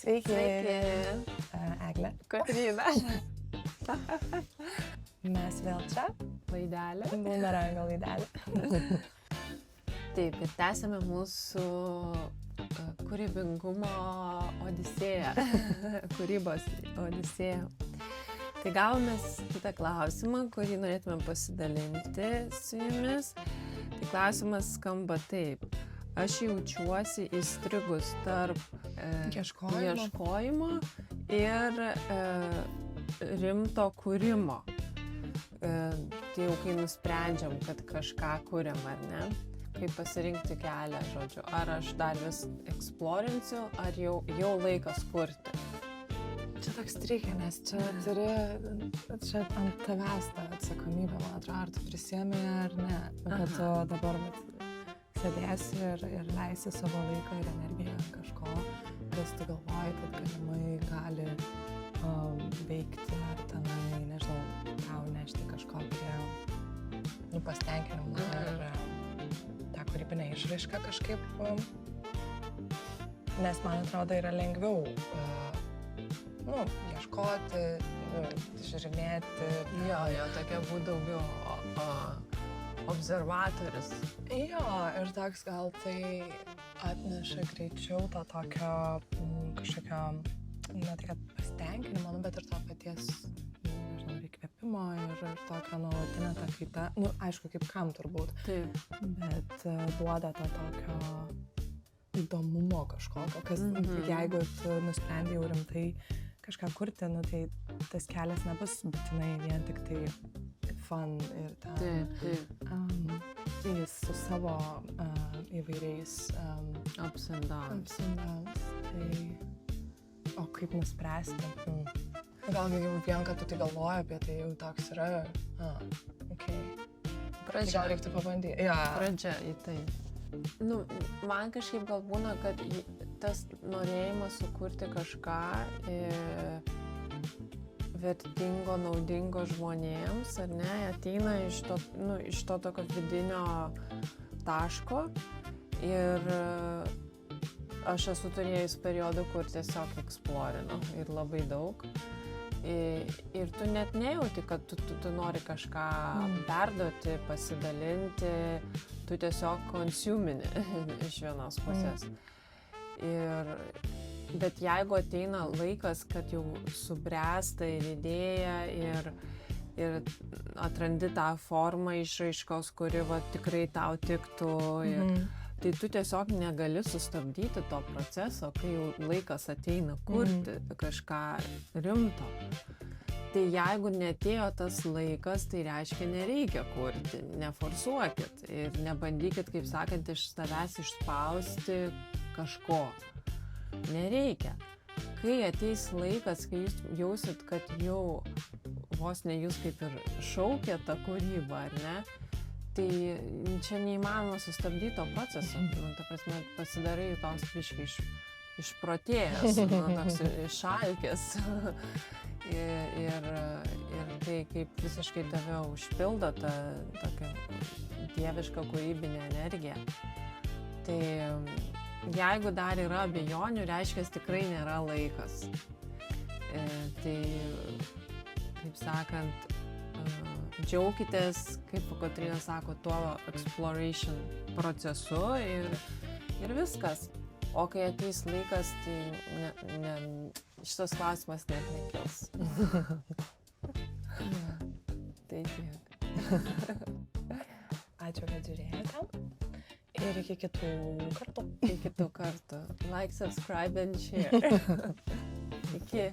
Sveiki. Eglė. Kotryna. Mes vėl čia. Laidelė. Bumerango laidelė. Taip, ir tęsime mūsų kūrybingumo odisėją. Kūrybos odisėją. Tai gavome kitą klausimą, kurį norėtume pasidalinti su jumis. Tai klausimas skamba taip. Aš jaučiuosi įstrigus tarp ieškojimo ir rimto kūrimo. Tai jau kai nusprendžiam, kad kažką kūriam, ar ne? Kaip pasirinkti kelią, žodžiu. Ar aš dar vis eksplorinsiu, ar jau laikas kurti. Čia toks trikė, nes čia ant tavęs ta atsakomybė, man atrodo, ar tu prisiemi ar ne. Bet tu dabar sėdėsi ir leisi savo laiką ir energiją ant kažko, kas tu galvoji, kad galimai gali veikti ar tenai, nežinau, tau nešti kažkokį pasitenkinimą ar tą kūrybinę išraišką kažkaip. Nes man atrodo yra lengviau ieškoti, žiūrinėti. Jo, tokia būt daugiau observatorius. Jo, ir toks gal tai atneša greičiau tą tokio kažkokio, ne tai kad pasitenkinimo, bet ir to paties, nežinau, įkvėpimo ir tokio nuolatinę tą kaitą. Aišku, kaip kam turbūt. Taip. Bet duoda to tokio įdomumo kažkokio, kas jeigu tu nusprendai jau rimtai kažką kurti, tai tas kelias nebus būtinai vien tik tai fun ir jis su savo įvairiais ups and downs. Tai, o kaip nuspręsti? Gal jau vien, kad tu tai galvoji apie tai, jau toks yra, Pradžia. Gal reiktų pabandyti. Pradžia į tai. Man kažkaip gal būna, kad tas norėjimas sukurti kažką vertingo, naudingo žmonėms, ar ne, ateina iš to tokio vidinio taško ir aš esu turėjus periodų, kur tiesiog eksplorinu ir labai daug. Ir tu net nejauti, kad tu nori kažką perduoti, pasidalinti, tu tiesiog konsumini iš vienos pusės. Bet jeigu ateina laikas, kad jau subręsta ir idėja ir atrandi tą formą išraiškos, kuri tikrai tau tiktų, tai tu tiesiog negali sustabdyti to proceso, kai jau laikas ateina kurti kažką rimto. Tai jeigu neatėjo tas laikas, tai reiškia nereikia kurti, neforsuokit ir nebandykit, kaip sakant, iš savęs išspausti kažko. Nereikia. Kai ateis laikas, kai jūs jausit, kad jau vos ne jūs kaip ir šaukia tą kūrybą, ar ne, tai čia neįmanoma sustabdyti to proceso. Ta prasme, pasidarai toks biškai išprotėjęs, toks išalkęs. Ir tai kaip visiškai tave užpildo tą tokią dievišką kūrybinę energiją. Tai jeigu dar yra abejonių, reiškia, tikrai nėra laikas. Tai, kaip sakant, džiaukitės, kaip Kotryna sako, tuo exploration procesu ir viskas. O kai ateis laikas, tai šitas klausimas net nekils. Tai tiek. Ačiū, kad žiūrėjote. Ir iki kitų kartų. Like, subscribe and share. Iki.